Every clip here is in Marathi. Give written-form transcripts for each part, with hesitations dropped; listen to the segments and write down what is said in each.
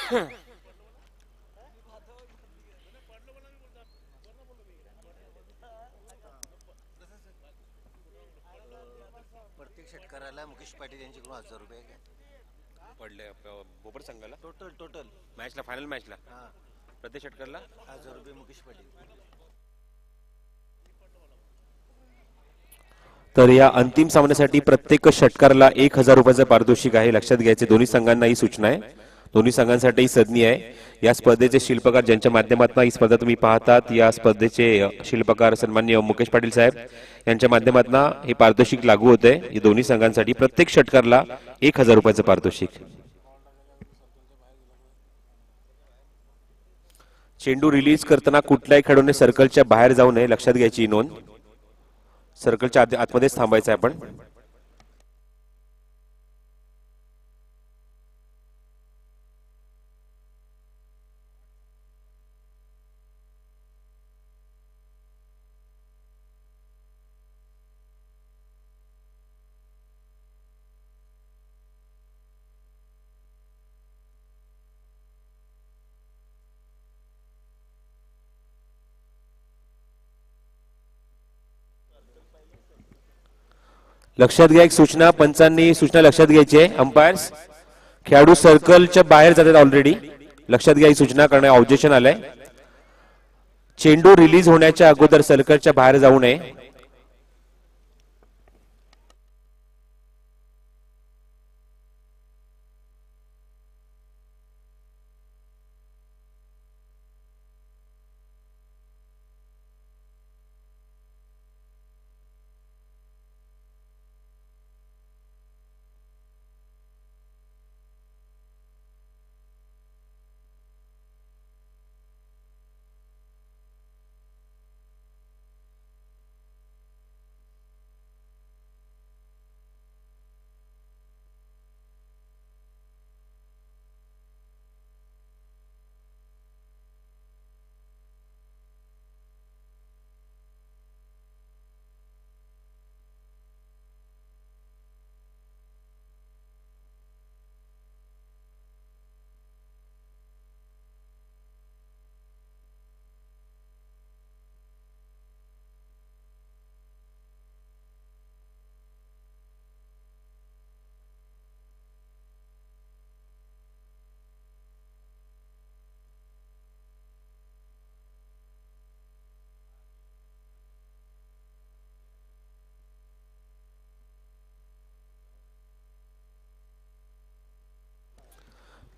प्रत्येक षटकाराला मुकेश पाटील यांच्याकडून 1000 रुपये पडले भोपर संघाला टोटल टोटल मॅचला, फायनल मॅचला हां प्रत्येक षटकारला 1000 रुपये मुकेश पाटील. तर या अंतिम सामन्यासाठी प्रत्येक षटकाराला 1000 रुपयाचं पारितोषिक आहे. लक्षात घ्यायचे दोन्ही संघांना ही सूचना आहे. दोन्ही संघांसाठी संधी आहे. या स्पर्धेचे शिल्पकार ज्यांच्या माध्यमातून ही स्पर्धा तुम्ही पाहतात, या स्पर्धेचे शिल्पकार सन्माननीय मुकेश पाटील साहेब यांच्या माध्यमातून हे पारितोषिक लागू होते. या दोन्ही संघांसाठी प्रत्येक षटकारला 1000 रुपयाचं पारितोषिक. चेंडू रिलीज करताना कुठल्याही खेळाडूने सर्कलच्या बाहेर जाऊ नये. लक्षात घ्यायची नोंद. सर्कलच्या आतमध्येच थांबायचं आहे आपण. लक्षात घ्या, एक सूचना, पंचांनी सूचना लक्षात घ्यायची आहे. अंपायर्स, खेळाडू सर्कलच्या बाहेर जातात ऑलरेडी. लक्षात घ्या, ही सूचना करणे ऑब्जेक्शन आलंय. चेंडू रिलीज होण्याच्या अगोदर सर्कलच्या बाहेर जाऊ नये.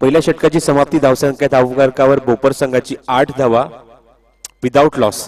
पहिल्या षटकाची समाप्ती धावसंख्या धावफलकावर भोपर संघाची 8 धावा without loss.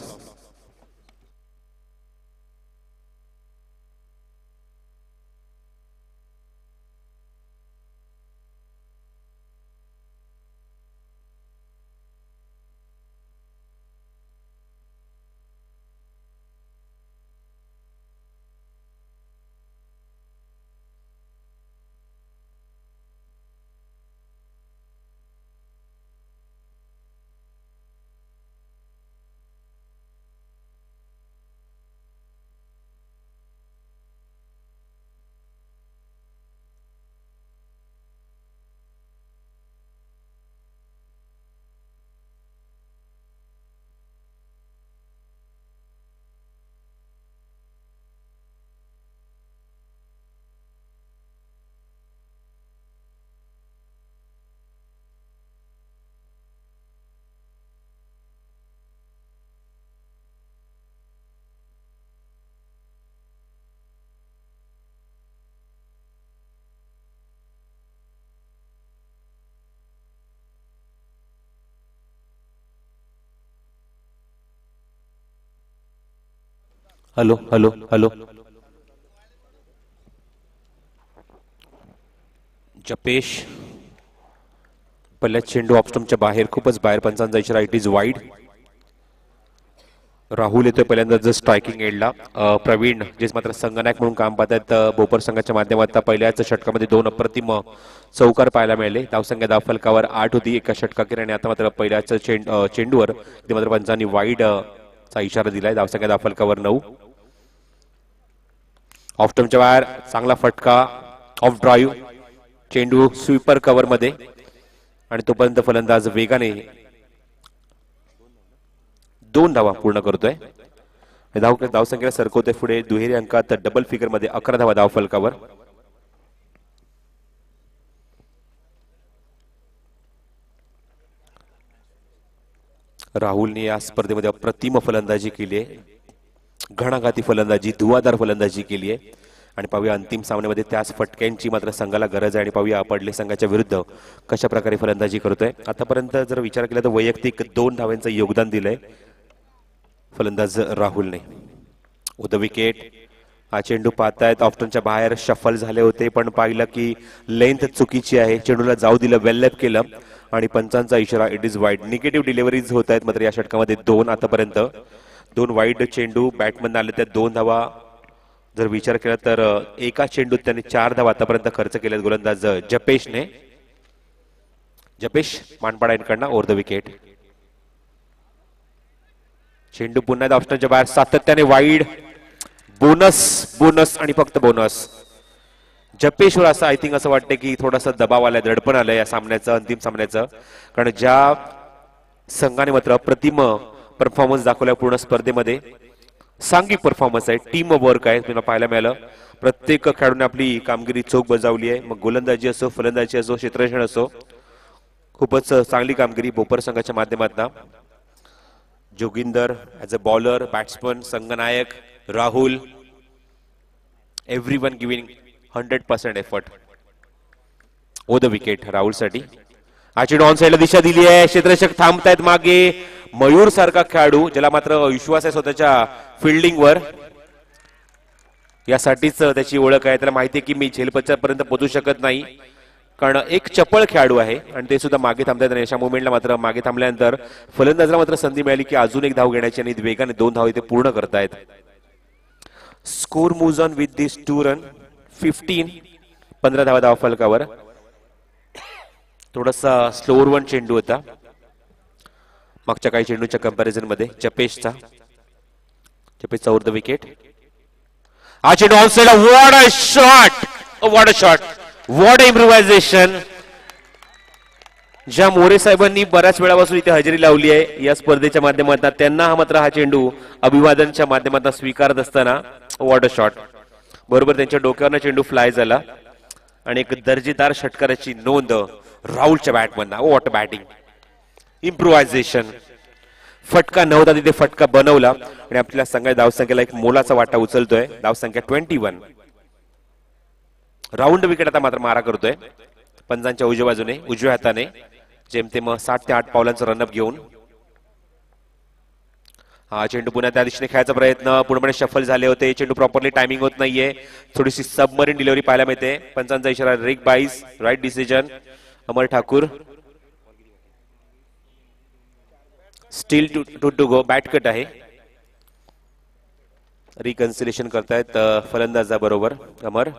Hello hello hello. Japesh पहिल्या चेंडू ऑफस्टम्पच्या बाहेर, खूपच बाहेर. पंचांचा इशारा, इट इज वाईड. राहुल येतोय पहिल्यांदा जर स्ट्रायकिंग एंडला. प्रवीण जे मात्र संघनायक म्हणून काम पाहतात भोपर संघाच्या माध्यमातून पहिल्याच षटकामध्ये 2 अप्रतिम चौकार पाहायला मिळाले. धावसंख्या धावफलकावर 8 होती एका षटकाखेर, आणि आता मात्र पहिल्याच चेंडूवर ते मात्र पंचांनी वाईड चा इशारा दिलाय. धावसंख्या धावफलकावर 9. ऑफस्टम्पच्या बाहेर चांगला फटका, ऑफ ड्राईव्ह. चेंडू स्वीपर कव्हर मध्ये. आणि तोपर्यंत फलंदाज वेगाने 2 धावा पूर्ण करतोय. धावसंख्येला सरकवतोय पुढे दुहेरी अंकात डबल फिगर मध्ये 11 धावा धाव फलकावर. राहुलने या स्पर्धेमध्ये अप्रतिम फलंदाजी केली आहे, घणाघाती फलंदाजी, धुवाधार फलंदाजी केली आहे. आणि पाहूया अंतिम सामन्यामध्ये त्याच फटक्यांची मात्र संघाला गरज आहे. आणि पाहूया पडले संघाच्या विरुद्ध कशा प्रकारे फलंदाजी करतोय. आतापर्यंत जर विचार केला तर वैयक्तिक 2 धावांचं योगदान दिलंय फलंदाज राहुलने. The wicket. हा चेंडू पाहतायत ऑप्शनच्या बाहेर शफल झाले होते, पण पाहिलं की लेंथ चुकीची आहे. चेंडूला जाऊ दिलं, वेलॅप केलं आणि पंचांचा इशारा it is wide. Negative deliveries होत आहेत मात्र या षटकामध्ये 2. आतापर्यंत 2 वाईड चेंडू बॅटमन आले, त्या 2 धावा. जर विचार केला तर एका चेंडूत त्यांनी 4 धावा आतापर्यंत खर्च केल्यात गोलंदाज जपेशने. जपेश मानपाडा यांकडनं ओव्हर द विकेट. चेंडू पुन्हा ऑप्शनच्या बाहेर, सातत्याने वाईड. बोनस बोनस आणि फक्त बोनस. जपेशवर असं आय थिंक असं वाटतं की थोडासा दबाव आलाय, दडपण आलंय या सामन्याचं, अंतिम सामन्याचं. कारण ज्या संघाने मात्र अप्रतिम परफॉर्मन्स दाखवला पूर्ण स्पर्धेमध्ये, सांघिक परफॉर्मन्स आहे, टीम वर्क आहे, तुम्हाला पाहायला मिळालं. प्रत्येक खेळाडूने आपली कामगिरी चोख बजावली आहे. मग गोलंदाजी असो, फलंदाजी असो, क्षेत्ररक्षण असो, खूपच चांगली कामगिरी बोपर संघाच्या माध्यमातून. Joginder as a bowler, batsman, संघनायक राहुल, एव्हरीवन गिव्हिंग 100% एफर्ट. ओ द विकेट राहुलसाठी. हा चेंडू ऑन साइडला दिशा दिली आहे, क्षेत्ररक्षक थांबतायत मागे. मयूर सारखा खेळाडू ज्याला मात्र विश्वास आहे स्वतःच्या फिल्डिंगवर, यासाठीच त्याची ओळख आहे. त्याला माहिती आहे की मी झेलपत्त्यापर्यंत पोहोचू शकत नाही, कारण एक चपळ खेळाडू आहे आणि ते सुद्धा मागे थांबतायत. अशा मुवमेंटला मात्र मागे थांबल्यानंतर फलंदाजाला मात्र संधी मिळाली की अजून एक धाव घेण्याची आणि वेगाने 2 धाव इथे पूर्ण करतायत. Score moves on with this 2 run 15. 15 धावा धाव फलकावर. थोडासा स्लोअर वन चेंडू होता मागच्या काही चेंडूच्या कंपॅरिझन मध्ये जपेशचा. जपेशचा ओव्हर द विकेट. हा चेंडू on side. What a shot, what a shot, what a improvisation. ज्या मोरे साहेबांनी बऱ्याच वेळापासून इथे हजेरी लावली आहे या स्पर्धेच्या माध्यमातून, त्यांना हा मात्र हा चेंडू अभिवादनच्या माध्यमातून स्वीकारत असताना व्हॉट अ शॉट. बरोबर त्यांच्या डोक्यावरनं चेंडू फ्लाय झाला आणि एक दर्जेदार षटकाराची नोंद राहुलच्या batsman. What a batting, improvisation. फटका नव्हता तिथे फटका बनवला आणि आपल्या संघाच्या धावसंख्येला एक मोलाचा वाटा उचलतोय. धावसंख्या 21. राऊंड विकेट आता मात्र मारा करतोय पंजांच्या उजव्या बाजूने, उजव्या हाताने, जेमतेम 7 ते 8 पावलांचा रनअप घेऊन. हा चेंडू पुन्हा त्या दिशेने खेळायचा प्रयत्न, पूर्णपणे शफल झाले होते. चेंडू प्रॉपरली टायमिंग होत नाहीये, थोडीशी सबमरीन डिलिव्हरी पाहायला मिळते. पंचांचा इशारा रिक बाईस, right decision. Amar Thakur still to go. Bat cut आहे. रिकन्सिलेशन करतायत फलंदाजाबरोबर अमर.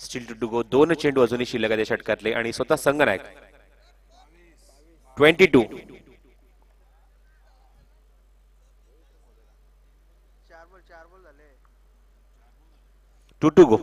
स्टील टू गो. 2 चेंडू अजूनही शिल्लक आहे षटकातले आणि स्वतः संघनायक. 22. 2 to go.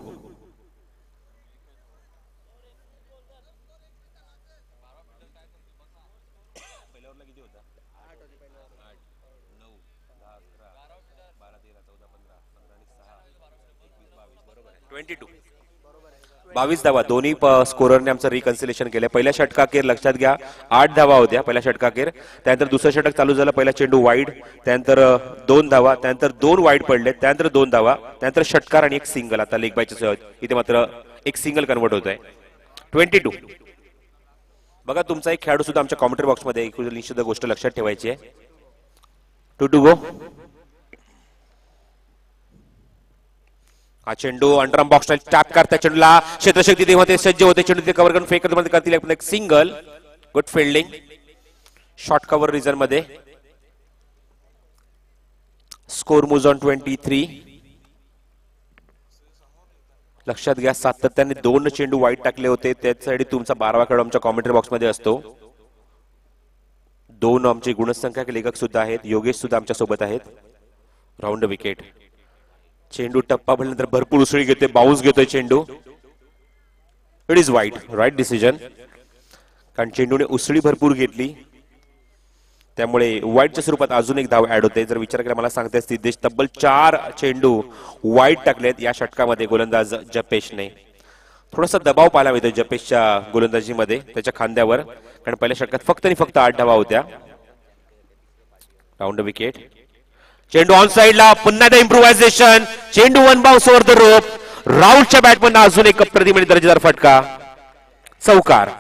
बावीस धावा दोन्ही स्कोररने आमचं रिकन्सिलेशन केलं. पहिल्या षटकाखेर लक्षात घ्या 8 धावा होत्या पहिल्या षटकाखेर. त्यानंतर दुसरं षटक चालू झालं, पहिला चेंडू वाईड, त्यानंतर 2 धावा, त्यानंतर 2 वाईड पडले, त्यानंतर 2 धावा, त्यानंतर षटकार आणि एक सिंगल. आता लेग बायच्या सहज इथे मात्र एक सिंगल कन्वर्ट होत आहे. 22. बघा तुमचा एक खेळाडू सुद्धा आमच्या कॉमेंटरी बॉक्समध्ये एक निश्चित गोष्ट लक्षात ठेवायची आहे. 2 to go. हा चेंडू अंडरआर्म बॉक्सला टॅप करता, चेंडूला क्षेत्रशक्ती तेव्हा सज्ज होते, चेंडू कव्हर करून फेक करतील एक single. Good fielding. Short cover region मध्ये. Score moves on 23. लक्षात घ्या सातत्याने 2 चेंडू वाईट टाकले होते, त्यासाठी तुमचा 12वा खेळाडू आमच्या कॉमेंटरी बॉक्स मध्ये असतो. 2 आमचे गुणसंख्यक लेखक सुद्धा आहेत, योगेश सुद्धा आमच्या सोबत आहेत. Round wicket. चेंडू टप्पा भरल्यानंतर भरपूर उसळी घेतोय, बाउन्स घेतोय चेंडू. It is wide, right decision. कारण चेंडूने उसळी भरपूर घेतली, त्यामुळे वाईटच्या स्वरूपात अजून एक धाव ऍड होते. जर विचार केला मला सांगते सिद्धेश तब्बल 4 चेंडू वाईट टाकलेत या षटकामध्ये गोलंदाज जपेशने. थोडासा दबाव पाहायला मिळतो जपेशच्या गोलंदाजीमध्ये त्याच्या खांद्यावर, कारण पहिल्या षटकात फक्त आणि फक्त 8 धावा होत्या. Round wicket. चेंडू ऑन साइडला, पुन्हा एकदा इम्प्रोव्हायझेशन, चेंडू one bounce over the rope. राहुलच्या बॅटमधून अजून एक प्रतिमिनिट दर्जेदार फटका, चौकार.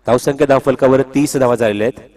धावसंख्या धावफलकावर 30 धावा झालेल्या आहेत.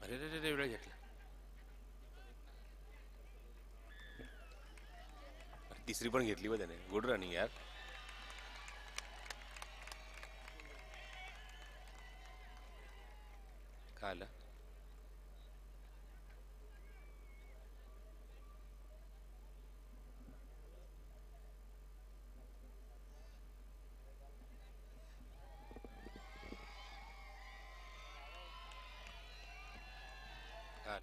अरे रे रे रे, वेळ घेतला. तिसरी पण घेतली बघ त्याने. गुड रनिंग यार. काय आलं? काय आलं?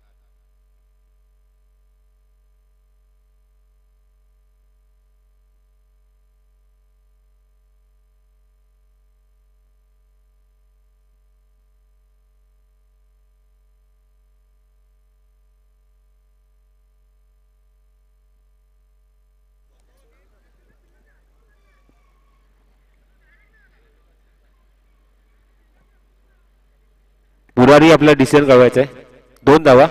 'मुरारी' आपला डिसिजन कळवायचा आहे. 2 धावा.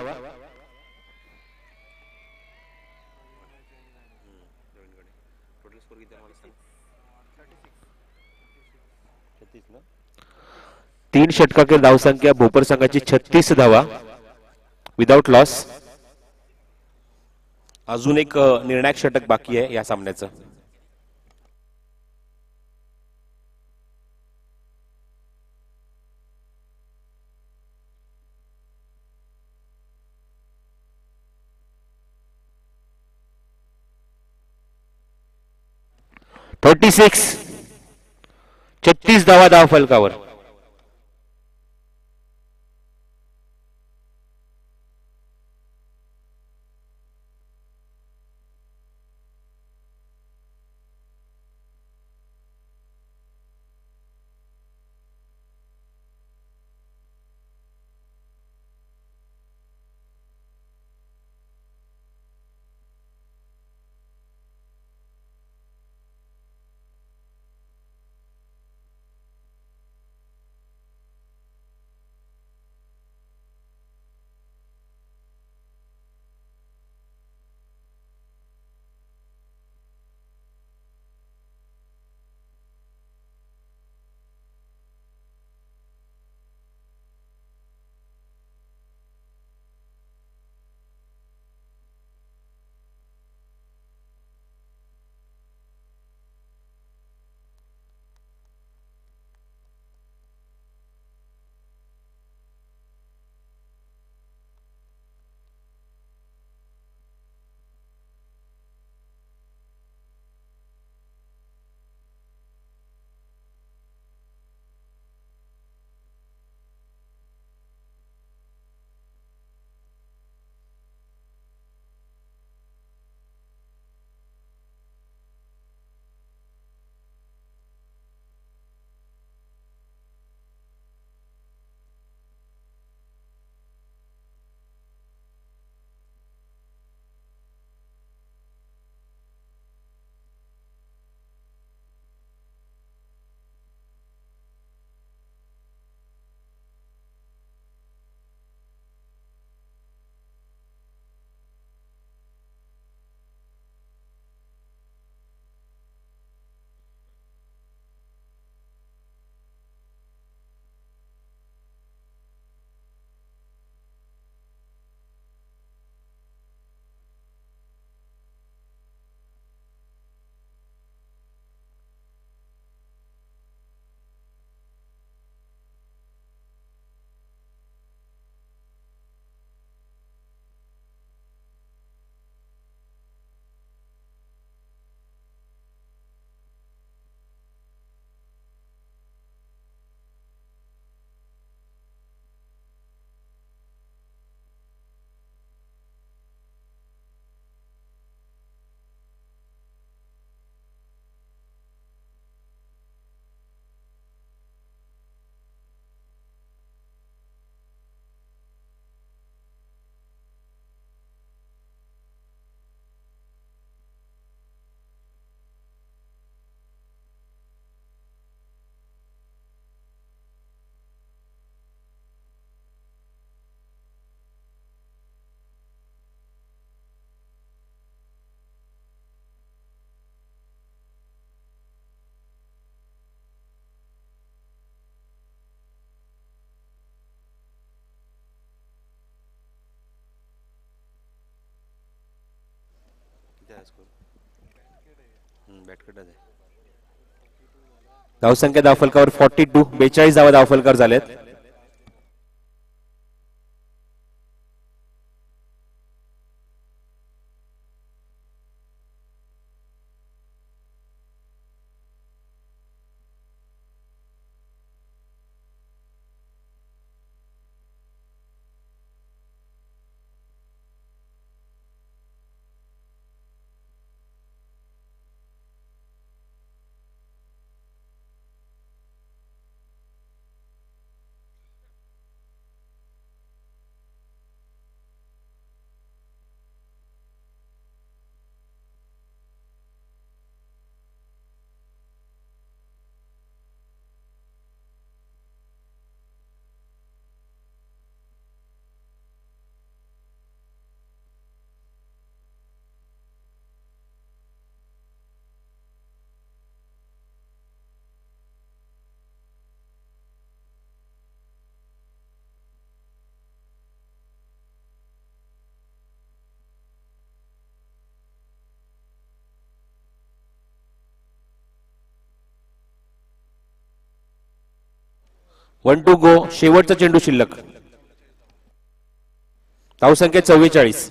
तीन षटकातील धावसंख्या भोपर संघाची 36 धावा विदाउट लॉस. अजून एक निर्णायक षटक बाकी आहे या सामन्याचं. थर्टी 36 धावा धाव फलकावर. बॅटकडे आहे. धावसंख्या धावफलकावर 42, 42 धावा धावफलकावर झाल्यात. One to go. शेवटचा चेंडू शिल्लक. धावसंख्या 44.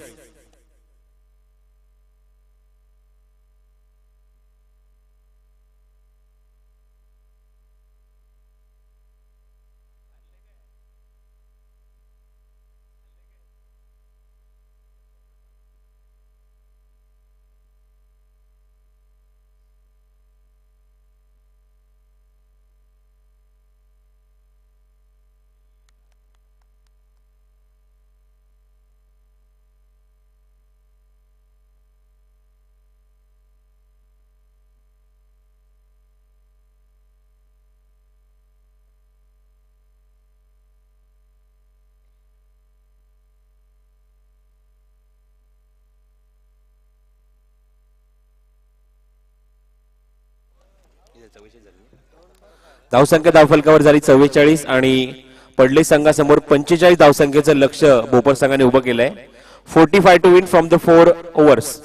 धावसंख्या धावफलकावर झाली 44 आणि पडले संघासमोर 45 धावसंख्येचं लक्ष भोपर संघाने उभं केलंय. 45 to win from the 4 overs.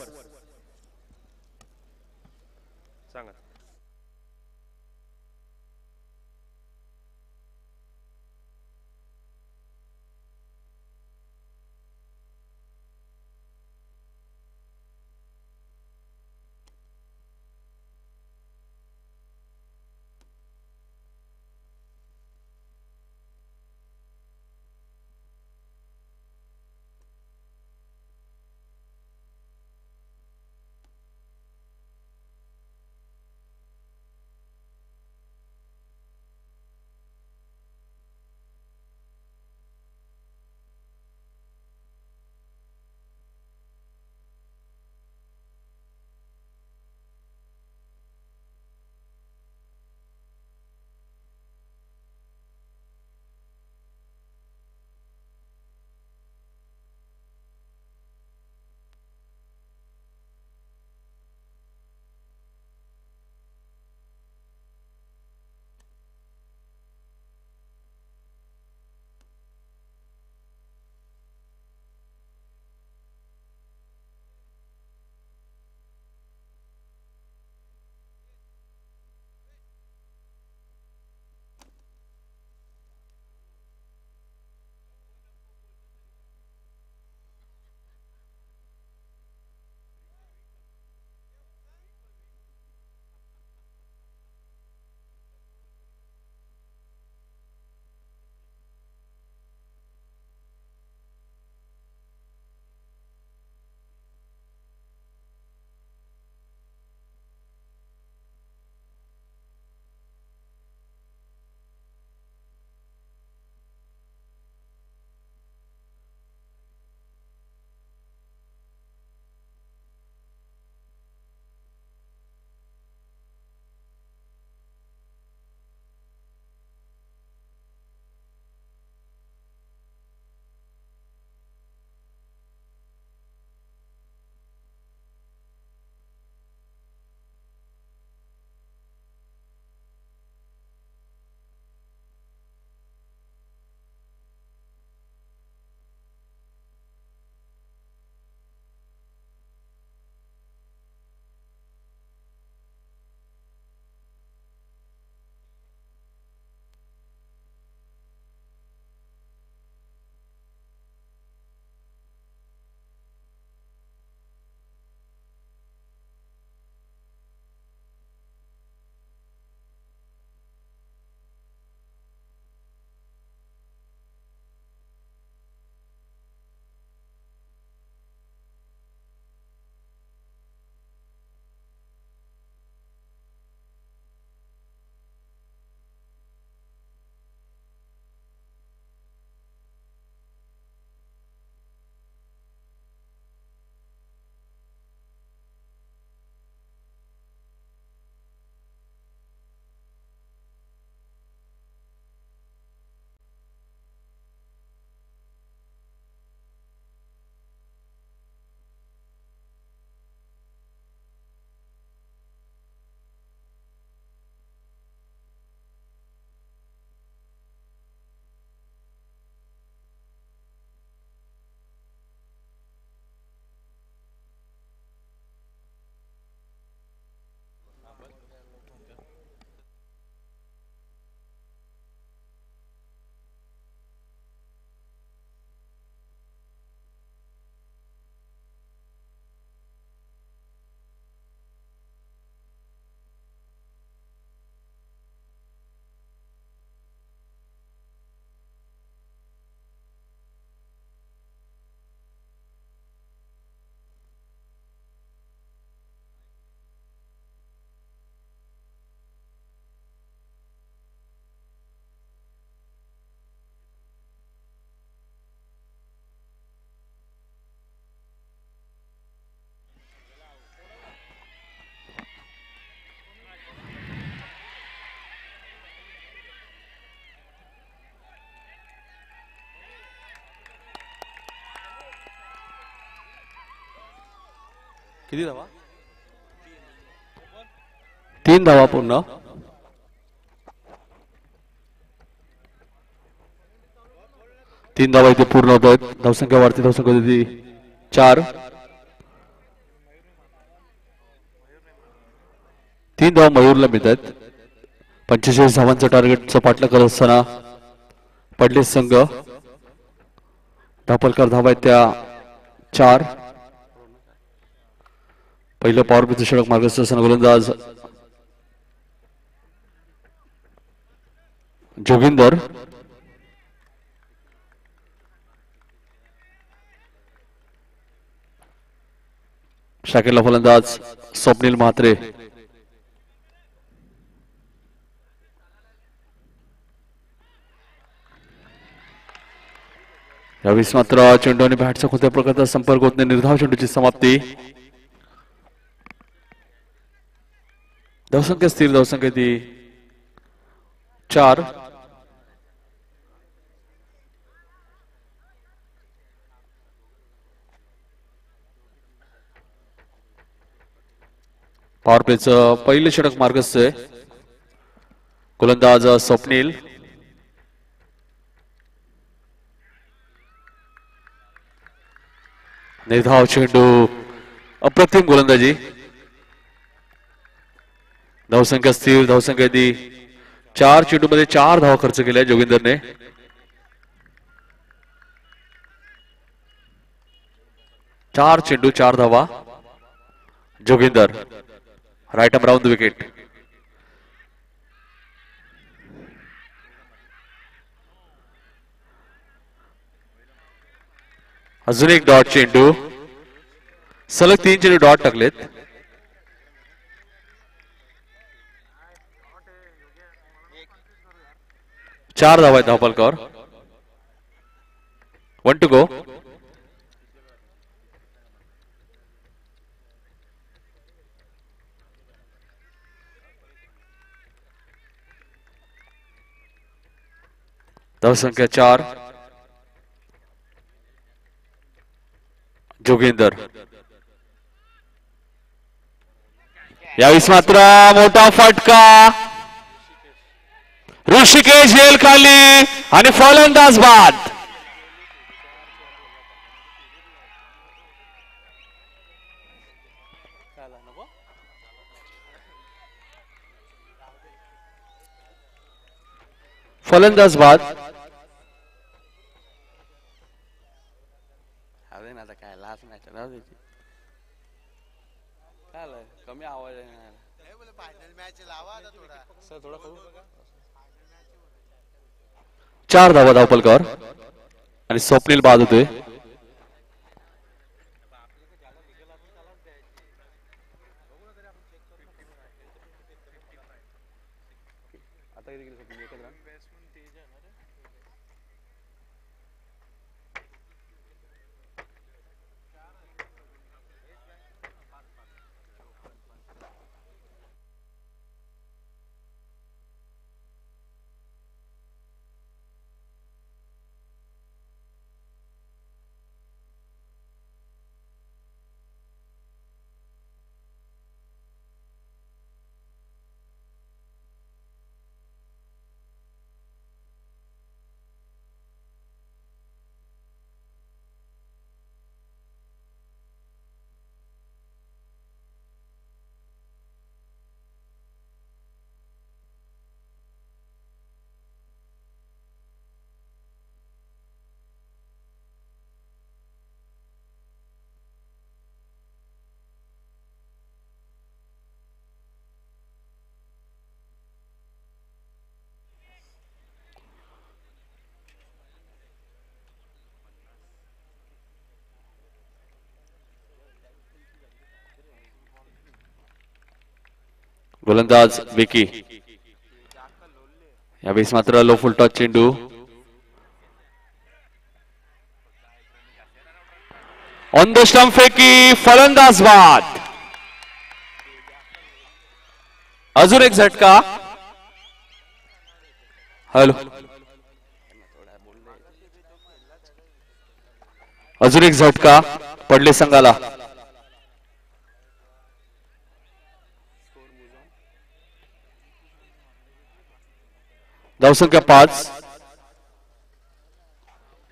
किती धावा? 3 धावा पूर्ण. तीन धावा इथे पूर्ण होत आहेत. धावसंख्या वाढते. धावसंख्या होती 4. 3 धावा मयूरला मिळत आहेत. 45 धावांचं टार्गेटचं पाठलाग करत असताना पडले संघ. धापलकर धावा आहेत त्या 4. पहिलं पॉवर प्लेचं षटक मार्गस्थ असताना गोलंदाज जोगिंदर. शाखेला फलंदाज स्वप्नील म्हात्रे. यावेळेस मात्र चेंडू आणि बॅटचा कोणत्या प्रकारचा संपर्क होत नाही. निर्धाव चेंडूची समाप्ती. धावसंख्या स्थिर. धावसंख्या ती 4. पॉवर प्लेचं पहिलं षटक मार्गस्थ आहे. गोलंदाज स्वप्नील. निर्धाव चेंडू. अप्रतिम गोलंदाजी. धावसंख्या स्थिर. धावसंख्या ती 4. चेंडू मध्ये 4 धावा खर्च केल्या जोगिंदरने. चार चेंडू 4 धावा. Joginder right arm round the wicket. अजून एक डॉट चेंडू. सलग 3 चेंडू डॉट टाकलेत. चार धावा आहेत धावपलकावर. 1 to go. धावसंख्या 4. जोगिंदर. यावेळेस मात्र मोठा फटका. ऋषिकेश येईल खाली आणि फलंदाज बाद. फलंदाज बाद. काय लाच नाही कमी आवाज सर थोडा करू. 4 धावा धावपलकावर आणि स्वप्नील बाद होते. गोलंदाज विकी. यावेळेस मात्र लो फुल टॉस चेंडू. ऑन द स्टंप फेकी. फलंदाज बाद. अजून एक झटका. हॅलो. अजून एक झटका पडले संघाला. धावसंख्या 5.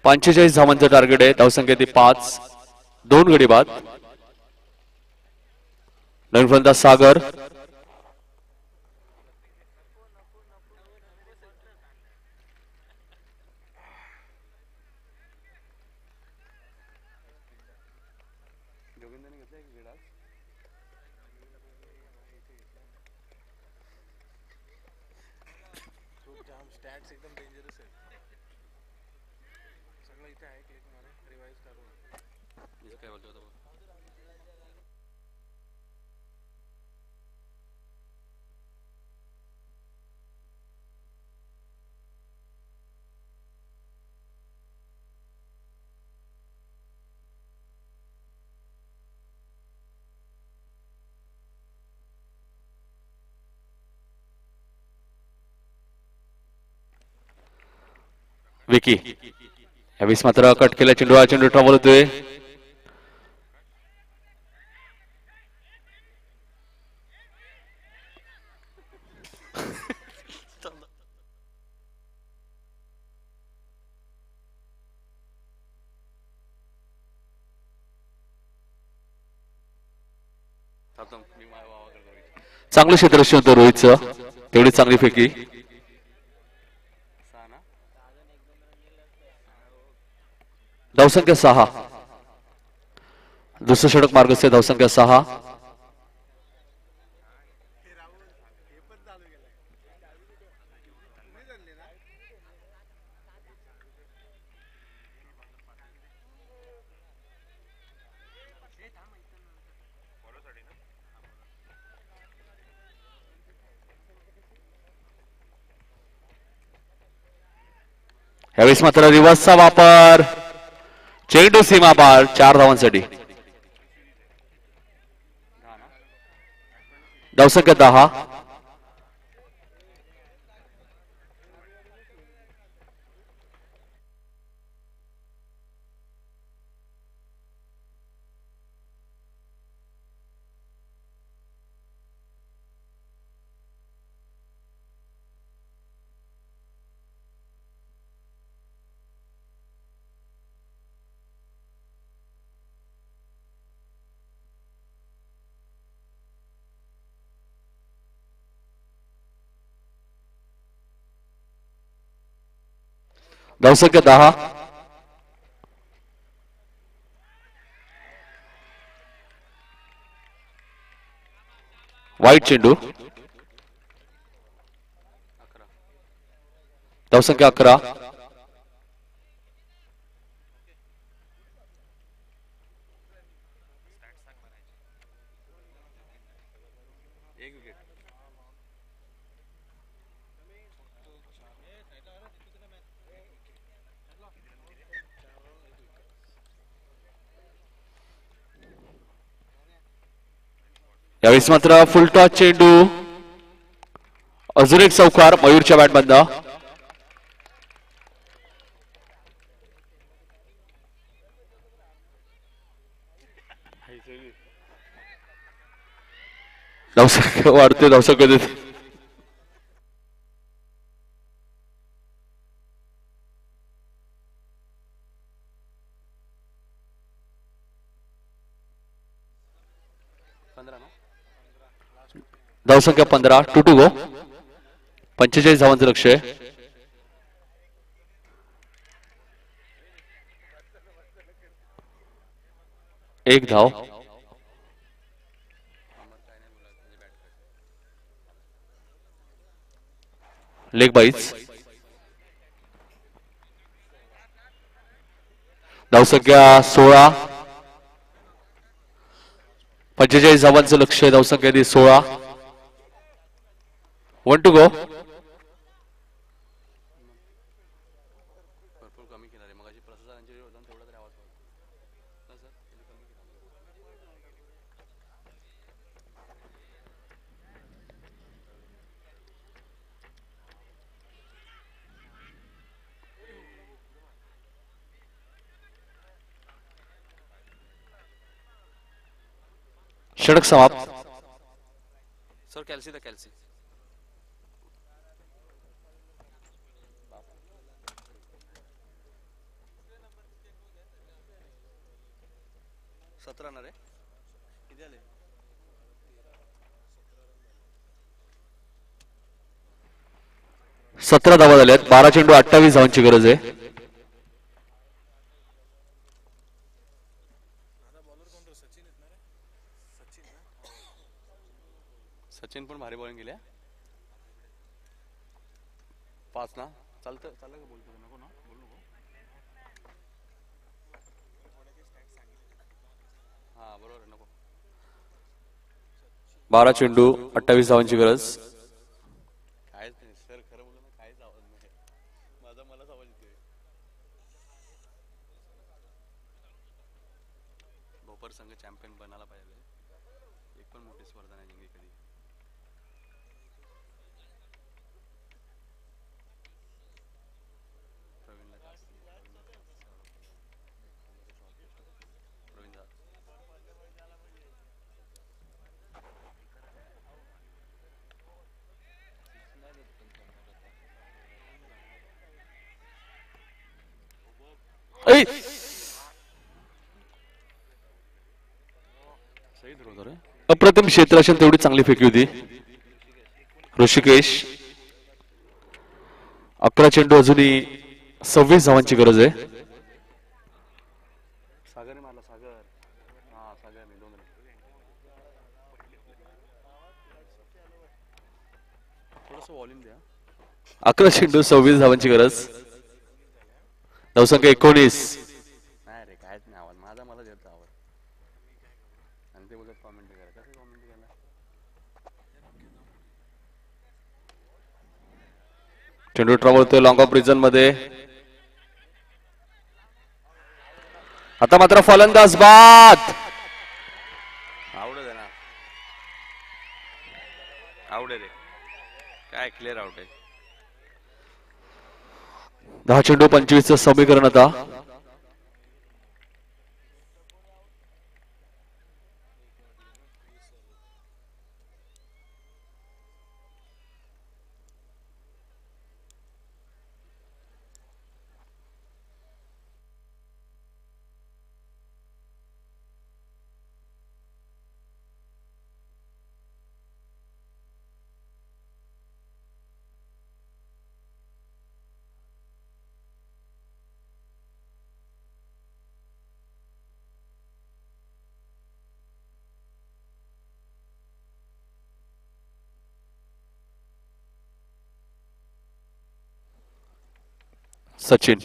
45 धावांचं टार्गेट आहे. धावसंख्या ती 5. 2 गडी बाद. नवीन फलंदाज सागर. जोगिंदरने घेतलं एक विडास खूप जाम स्टॅट्स एकदम डेंजरस आहे सगळं इथे आहे क्लिक मारे रिवाइज करू काय बोलतो विकी यावेळेस मात्र कट केला चेंडू. हा चेंडू ट्रॉबल होतोय. चांगलं क्षेत्ररक्षण होतं रोहितचं. तेवढी चांगली फेकी. धावसंख्या 6. दुसरं षटक मार्ग असते. धावसंख्या 6. यावेळेस मात्र रिव्हर्सचा वापर. चेंडू सीमा पार. 4 धावांसाठी. धावसंख्या 10. धावसंख्या 10. वाईट चेंडू. धावसंख्या 11. एक विकेट यावेळेस मात्र फुलटॉस चेंडू. अजून एक चौकार मयूरच्या बॅटमधनं. धावसंख्या वाढते. धावसंख्या देते. धावसंख्या 15. 2 to go. 45 धावांचं लक्ष आहे. एक धाव. लेग बाईज. धावसंख्या 16. 45 धावांचं लक्ष आहे. धावसंख्या ती 16. 1 to go. भरपूर कमी केला रे मगाशी प्रसादांचे होता तेवढा तरी आवाज होता षटक समाप्त. सर कॅल्सी द कॅल्सी 17 ना रे किती आले 17 धावा झाल्यात. 12 चेंडू 28 धावांची गरज आहे. सचिन पण भारी बॉलिंग केली 5 ना चालतं का बोलतो नको ना बोलू नको हा बरोबर आहे नको 12 चेंडू 28 धावांची गरज. कायच नाही सर खरं बोलू ना काहीच आवाज नाही मलाच आवाज येतोय भोपर संघ चॅम्पियन बनायला पाहिजे एक पण मोठी स्पर्धा नाही जिंकली कधी प्रवीणला जास्त प्रवीण जा ऐ! सही धरवतो रे अप्रतिम क्षेत्ररक्षण तेवढी चांगली फेकी होती. ऋषिकेश 11 चेंडू अजूनही 26 धावांची गरज आहे. सागरने मारला सागर हा सागरने 2 थोडस वॉल्यूम द्या 11 चेंडू 26 धावांची गरज. धावसंख्या 19. नाही रे कायच नाही आवाज मला देतो आवाज आणि ते बोलत कॉमेंट करा कसं कॉमेंट केला चेंडू ट्रॅव्हलतोय लॉंग ऑफ रिजन मध्ये. आता मात्र फलंदाज बाद. आवड आहे ना आवड रे काय क्लिअर आउट आहे 10 चेंडू 25 चं समीकरण आता. सचिन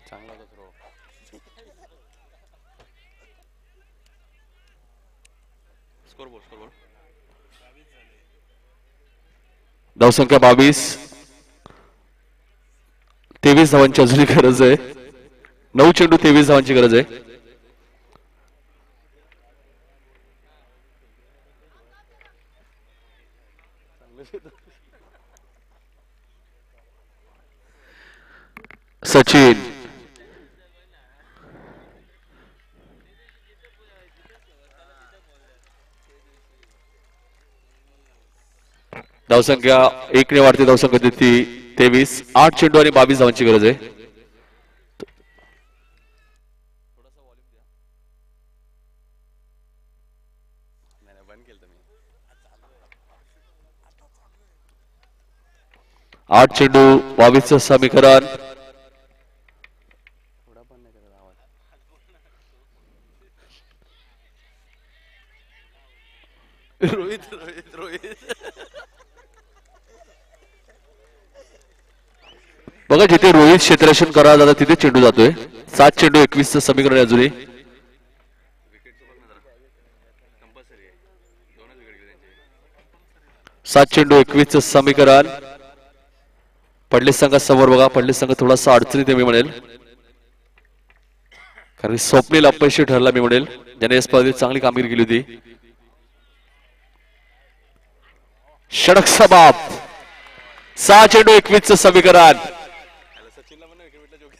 चांगला होता थ्रो स्कोर बोल धावसंख्या 22. 23 धावांची अजूनही गरज आहे. 9 चेंडू 23 धावांची गरज आहे. सचिन धावसंख्या 1 ने वाढते. धावसंख्या देते 23. 8 चेंडू आणि 22 धावांची गरज आहे. थोडासा वॉल्यूम द्या नाही बंद केलं मी 8 चेंडू 22 चं समीकरण. थोडा पण नाही करत आवाज रोहित बघा जिथे रोहित क्षेत्ररक्षण करायला जातात तिथे चेंडू जातोय. 7 चेंडू 21 चं समीकरण आहे अजूनही. विकेटचं बघ ना जरा कंपल्सरी आहे 2च विकेट गेले त्यांचे 7 चेंडू 21 चं समीकरण. पडले संघासमोर बघा. पडले संघ थोडासा अडचणीत मी म्हणेल कारण स्वप्नील अपयशी ठरला मी म्हणेल ज्याने या स्पर्धेत चांगली कामगिरी केली होती. षटक समाप्त. 6 चेंडू 21 चं समीकरण. सचिनला पण विकेट भेटला जोगी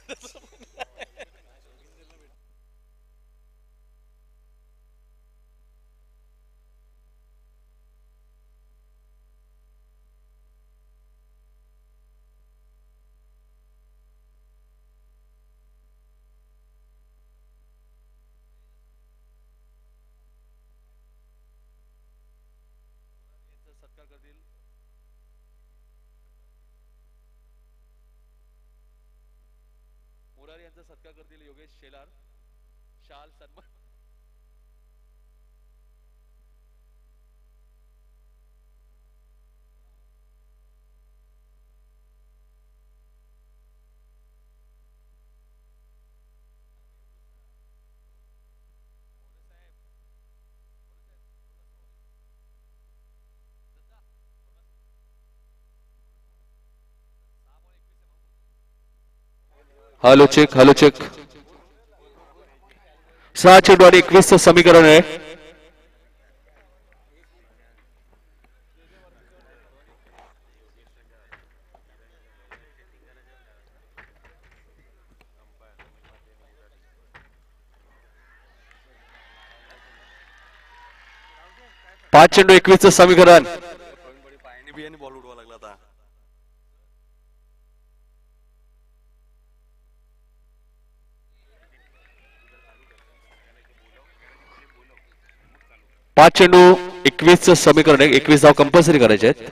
सन्मानाचा सत्कार करतील योगेश शेलार. शाल सन्मान. Hello check, hello check. 6 चेंडू आणि 21 समीकरण आहे. पाच चेंडू 21 समीकरण. पायाने बियाने बॉल उडवा लागला आता. पाच चेंडू 21 समीकरण आहे. 21 धाव कंपल्सरी करायचे आहेत.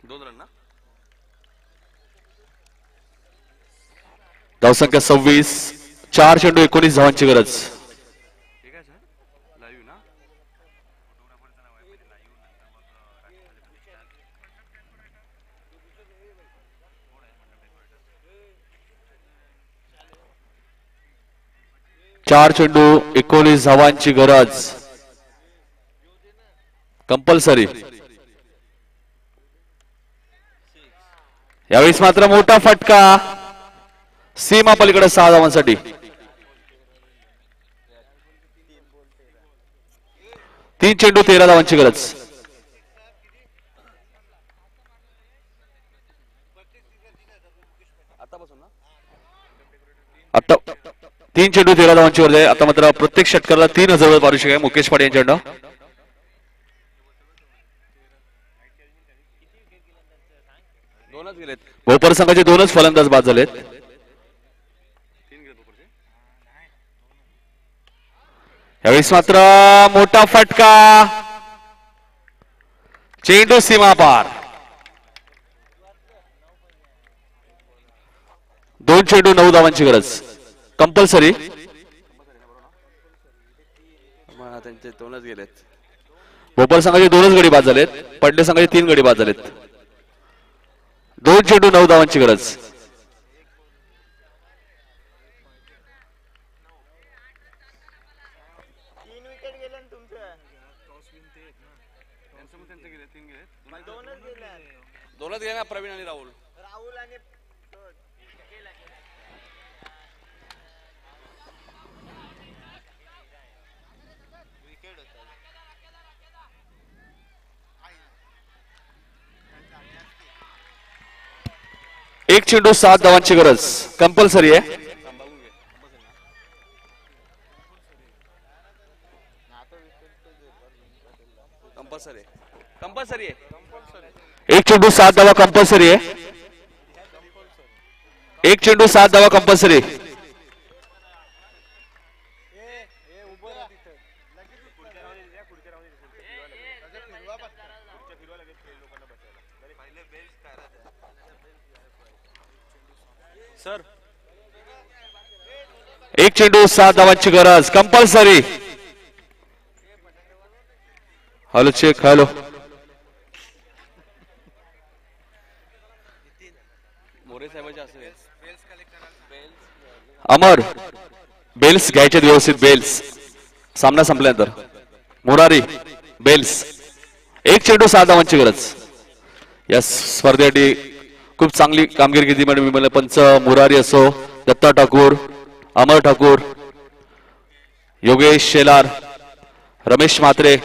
दोन रन ना. धावसंख्या 26. 4 चेंडू 19 धावांची गरज. ठीक आहे सर. लाईव्ह ना. चार चेंडू 19 धावांची गरज. कंपल्सरी. यावेळेस मात्र मोठा फटका. सीमा पलीकडे 6 धावांसाठी. 3 चेंडू 13 धावांची गरज. आता 3 चेंडू 13 धावांची गरज आहे. आता मात्र प्रत्येक षटकाराला 3000 पारितोषिक आहे मुकेश पाटील यांच्याकडनं. दोनच गेलेत. भोपर संघाचे 2च फलंदाज बाद झालेत. 3 गेलेत भोपरचे. यावेळेस मात्र मोठा फटका. चेंडू सीमा पार. 2 चेंडू 9 धावांची गरज. कंपल्सरी. त्यांचे 2च गेलेत. भोपाळ संघाचे 2च गडी बाद झालेत. पडले संघाचे 3 गडी बाद झालेत. 2 चेंडू 9 धावांची गरज. दोनच गेले ना प्रवीण आणि राहुल. एक चेंडू 7 धावांची गरज. कंपल्सरी आहे. कंपल्सरी कंपल्सरी आहे. एक चेंडू 7 धावा कंपल्सरी आहे. एक चेंडू 7 धावा कंपल्सरी. सर एक चेंडू 7 धावांची गरज. Compulsory. Hello check, hello. More साहेबांचे असेल. अमर बेल्स घ्यायचे व्यवस्थित. बेल्स सामना संपल्यानंतर. मुरारी बेल्स. एक चेंडू 7 धावांची गरज. या स्पर्धेसाठी खूप चांगली कामगिरी केली मॅडम. पंच मुरारी असो, दत्ता ठाकूर, अमर ठाकूर, योगेश शेलार, रमेश म्हात्रे.